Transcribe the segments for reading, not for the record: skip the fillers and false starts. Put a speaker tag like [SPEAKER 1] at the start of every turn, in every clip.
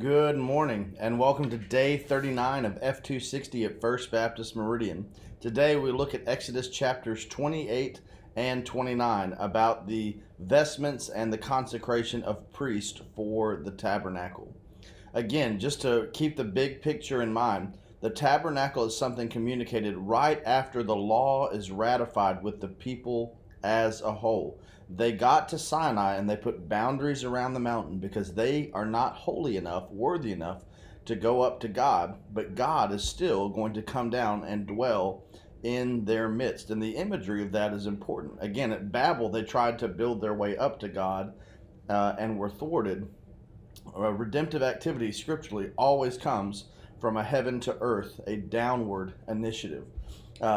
[SPEAKER 1] Good morning and welcome to day 39 of F260 at First Baptist Meridian. Today we look at Exodus chapters 28 and 29 about the vestments and the consecration of priests for the tabernacle. Again, just to keep the big picture in mind, the tabernacle is something communicated right after the law is ratified with the people as a whole. They got to Sinai and they put boundaries around the mountain because they are not holy enough, worthy enough to go up to God, but God is still going to come down and dwell in their midst. And the imagery of that is important. Again, at Babel, they tried to build their way up to God and were thwarted. Redemptive activity scripturally always comes from a heaven to earth, a downward initiative.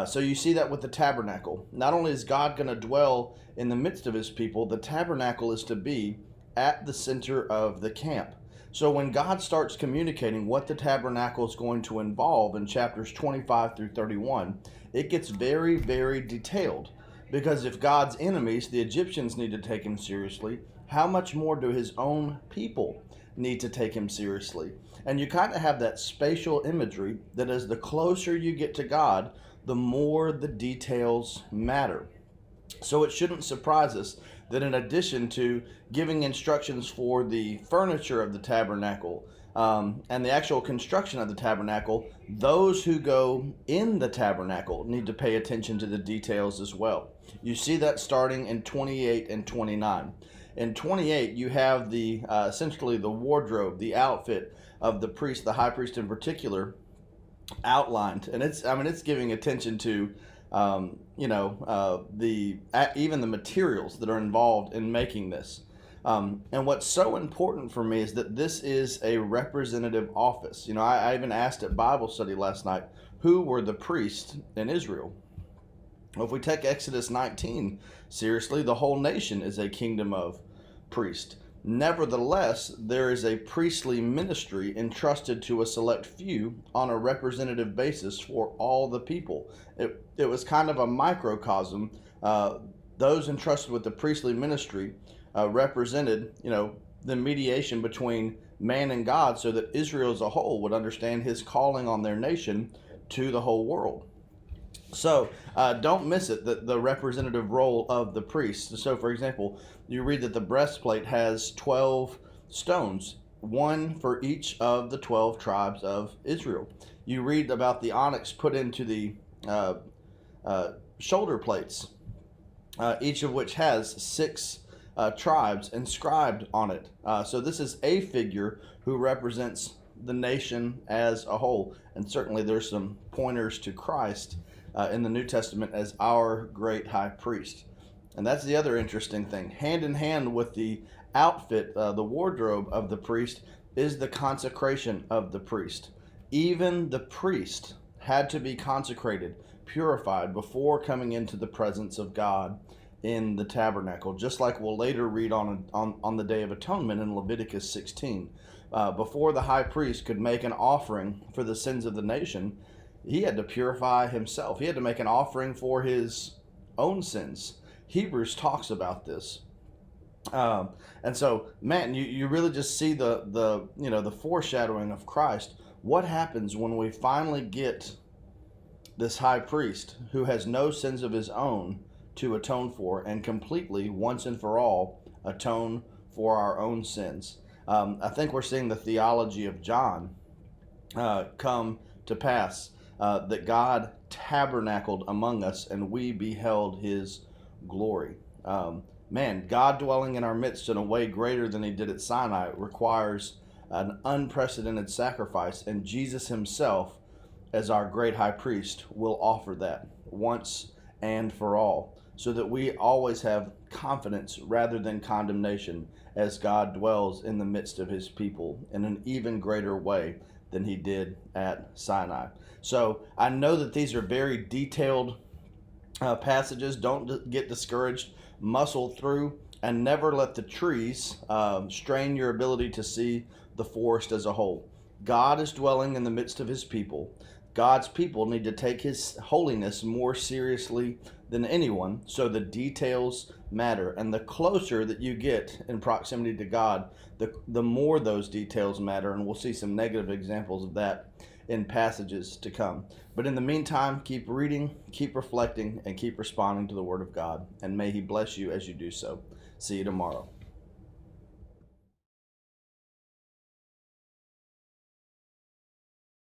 [SPEAKER 1] So you see that with the tabernacle. Not only is God going to dwell in the midst of his people, the tabernacle is to be at the center of the camp. So when God starts communicating what the tabernacle is going to involve in chapters 25 through 31, it gets very, very detailed. Because if God's enemies, the Egyptians, need to take him seriously, how much more do his own people need to take him seriously? And you kind of have that spatial imagery that as the closer you get to God, the more the details matter. So it shouldn't surprise us that in addition to giving instructions for the furniture of the tabernacle and the actual construction of the tabernacle, those who go in the tabernacle need to pay attention to the details as well. You see that starting in 28 and 29. In 28, you have the essentially the wardrobe, the outfit of the priest, the high priest in particular, outlined, and it's giving attention to even the materials that are involved in making this. And what's so important for me is that this is a representative office. I even asked at Bible study last night, who were the priests in Israel? Well, if we take Exodus 19 seriously, the whole nation is a kingdom of priests. Nevertheless, there is a priestly ministry entrusted to a select few on a representative basis for all the people. It was kind of a microcosm. Those entrusted with the priestly ministry represented, the mediation between man and God so that Israel as a whole would understand his calling on their nation to the whole world. So don't miss it, the representative role of the priest. So, for example, you read that the breastplate has 12 stones, one for each of the 12 tribes of Israel. You read about the onyx put into the shoulder plates, each of which has 6 tribes inscribed on it. So this is a figure who represents the nation as a whole. And certainly there's some pointers to Christ in the New Testament as our great high priest. And that's the other interesting thing. Hand in hand with the outfit, the wardrobe of the priest, is the consecration of the priest. Even the priest had to be consecrated, purified, before coming into the presence of God in the tabernacle, just like we'll later read on the Day of Atonement in Leviticus 16. Before the high priest could make an offering for the sins of the nation, he had to purify himself. He had to make an offering for his own sins. Hebrews talks about this. And so, man, you really just see the foreshadowing of Christ. What happens when we finally get this high priest who has no sins of his own to atone for and completely, once and for all, atone for our own sins? I think we're seeing the theology of John come to pass. That God tabernacled among us and we beheld his glory. God dwelling in our midst in a way greater than he did at Sinai requires an unprecedented sacrifice, and Jesus himself, as our great high priest, will offer that once and for all, so that we always have confidence rather than condemnation as God dwells in the midst of his people in an even greater way than he did at Sinai. So I know that these are very detailed passages. Don't get discouraged. Muscle through and never let the trees strain your ability to see the forest as a whole. God is dwelling in the midst of his people. God's people need to take his holiness more seriously than anyone, so the details matter. And the closer that you get in proximity to God, the more those details matter. And we'll see some negative examples of that in passages to come. But in the meantime, keep reading, keep reflecting, and keep responding to the Word of God. And may he bless you as you do so. See you tomorrow.